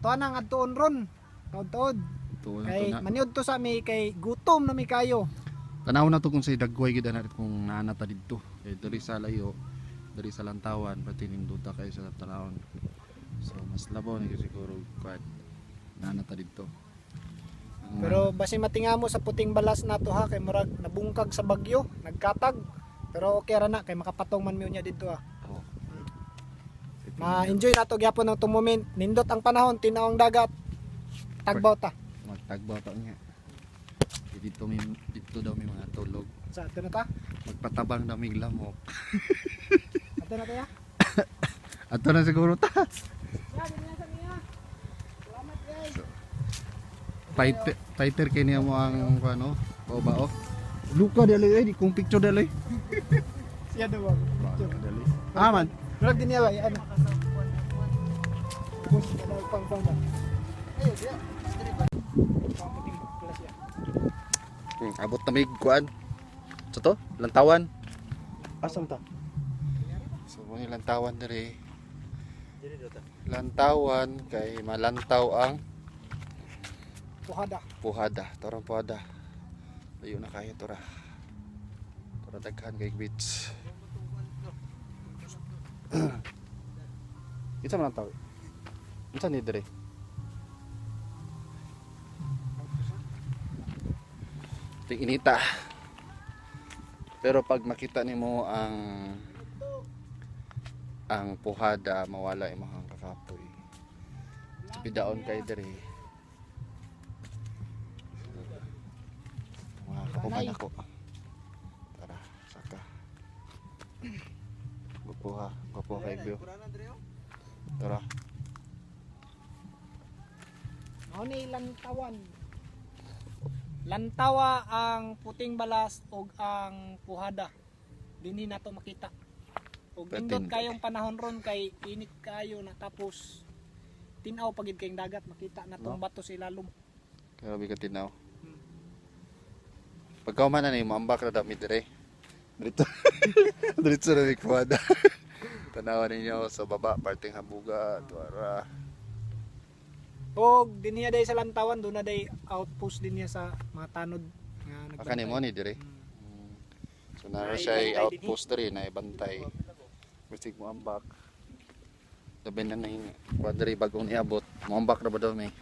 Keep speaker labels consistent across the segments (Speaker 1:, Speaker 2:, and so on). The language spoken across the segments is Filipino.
Speaker 1: tuan ang adtuon ron. Tuod-tuod. Kay maniud to sa mi kay gutom na mi kayo.
Speaker 2: Tanaw na to kung sa dagway gid na kung naanata didto. Kay diri sa layo, diri sa lantawan pati ninduta kay sa tanawon. So mas labaw ni siguro kuan naanata didto.
Speaker 1: Pero basi matingamo sa puting balas nato ha kay murag nabungkag sa bagyo, nagkatag. Pero okay ra na kay makapatong man mi unya didto ha.
Speaker 2: Oh.
Speaker 1: Ma-enjoy nato gyapon ang moment. Nindot ang panahon, tinaw ang dagat. Tagbaw ta.
Speaker 2: Magtagbaw ta niya. Dito daw may mga tulog.
Speaker 1: Sa ato na ta?
Speaker 2: Magpatabang daw may lamok.
Speaker 1: Ato na kaya?
Speaker 2: Ato na siguro ta.
Speaker 1: Ya, dinya sa niya. Salamat guys.
Speaker 2: Fighter kay niya mo ang ano, bao. Luka dali di kung picture dali.
Speaker 1: Siya daw ang picture.
Speaker 2: Dali. Man.
Speaker 1: Vlog din niya ba? Ano? Push na daw pang ba? Ayo dia. Pamuting kelas ya.
Speaker 2: Abot na may kuan. Sa to? Lantawan. Asam ta? So may lantawan diri. Lantawan kay malantaw ang puhada. Torong puhada. Layo na kayo tora. Tora daghan kay beach. Isa man lantaw. Isa ni diri. Ting inita. Pero pag makita nimo ang puhada mawala imong kakapoy. Pidaon kay diri. Mga kapuman ako. Tara, saka. Gupo kay view. Tara.
Speaker 1: Mao ni lantawan. Lantawa ang puting balas ug ang puhada. Dinhi nato makita. Ug nindot kayong panahon ron kay init kayo na tapos tinaw pagid kayong dagat makita natong bato sa ilalom.
Speaker 2: Grabe ka tinaw. Pagkaw man na ni mambak na dami dire. Dito. Dito na ni kuwada. Tanawan ninyo sa baba parting habuga tuara.
Speaker 1: Og dinhi day sa lantawan do na day outpost din niya sa mga tanod nga nagbantay.
Speaker 2: Aka nimo ni dire. So na siya outpost diri na ibantay. Bisig mo ambak. Labi na ning kwadri bagong niabot. Mo ambak ra ba daw may.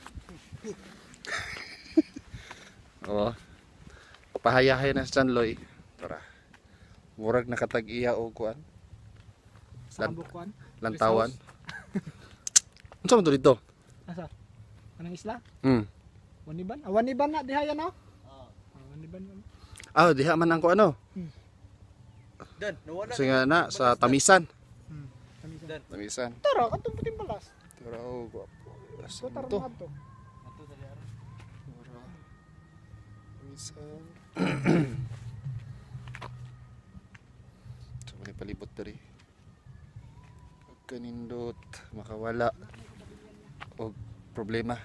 Speaker 2: Oh. Pahayahay na sa Chanloy. Tara. Murag nakatag-iya og kuan.
Speaker 1: Sa bukuan.
Speaker 2: Lantawan. Unsa man to dito?
Speaker 1: Asa? Anong isla?
Speaker 2: Waniban.
Speaker 1: Waniban na diha no? Waniban.
Speaker 2: Diha man ang ko ano?
Speaker 3: Dan, nawala.
Speaker 2: Kasi nga na sa Tamisan.
Speaker 1: Tamisan.
Speaker 2: Tamisan.
Speaker 1: Tara, katong puting balas.
Speaker 2: Tara guwapo.
Speaker 1: So tara
Speaker 2: to.
Speaker 1: na to.
Speaker 2: Tamisan. So may palibot diri. Pag kanindot makawala og problema.